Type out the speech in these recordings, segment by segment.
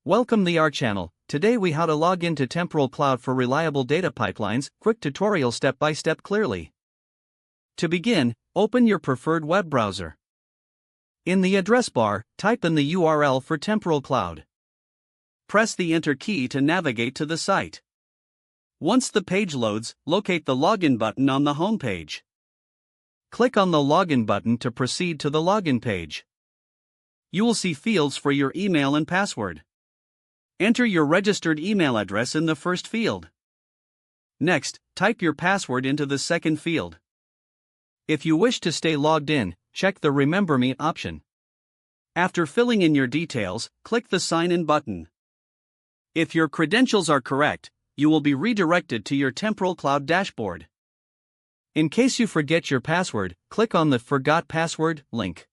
Welcome to our channel. Today we how to log into Temporal Cloud for reliable data pipelines, quick tutorial step by step clearly. To begin, open your preferred web browser. In the address bar, type in the URL for Temporal Cloud. Press the Enter key to navigate to the site. Once the page loads, locate the Login button on the home page. Click on the Login button to proceed to the login page. You will see fields for your email and password. Enter your registered email address in the first field. Next, type your password into the second field. If you wish to stay logged in, check the Remember Me option. After filling in your details, click the Sign In button. If your credentials are correct, you will be redirected to your Temporal Cloud dashboard. In case you forget your password, click on the Forgot Password link.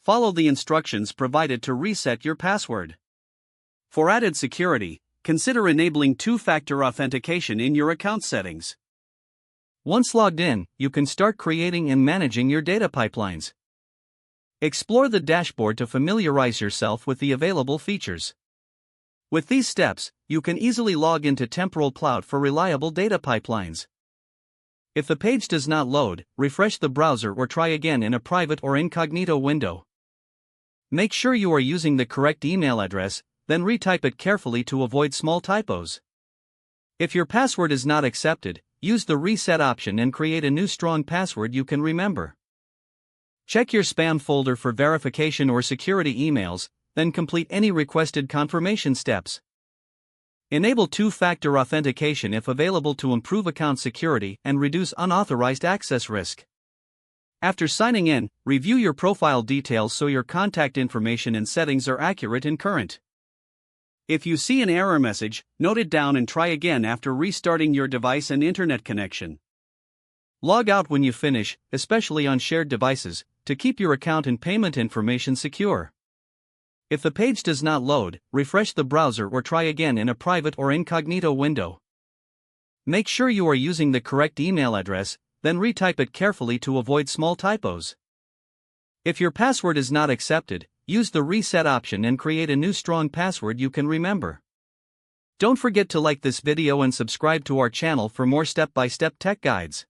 Follow the instructions provided to reset your password. For added security, consider enabling two-factor authentication in your account settings. Once logged in, you can start creating and managing your data pipelines. Explore the dashboard to familiarize yourself with the available features. With these steps, you can easily log into Temporal Cloud for reliable data pipelines. If the page does not load, refresh the browser or try again in a private or incognito window. Make sure you are using the correct email address, then retype it carefully to avoid small typos. If your password is not accepted, use the Reset option and create a new strong password you can remember. Check your spam folder for verification or security emails, then complete any requested confirmation steps. Enable two-factor authentication if available to improve account security and reduce unauthorized access risk. After signing in, review your profile details so your contact information and settings are accurate and current. If you see an error message, note it down and try again after restarting your device and internet connection. Log out when you finish, especially on shared devices, to keep your account and payment information secure. If the page does not load, refresh the browser or try again in a private or incognito window. Make sure you are using the correct email address, then retype it carefully to avoid small typos. If your password is not accepted, use the Reset option and create a new strong password you can remember. Don't forget to like this video and subscribe to our channel for more step-by-step tech guides.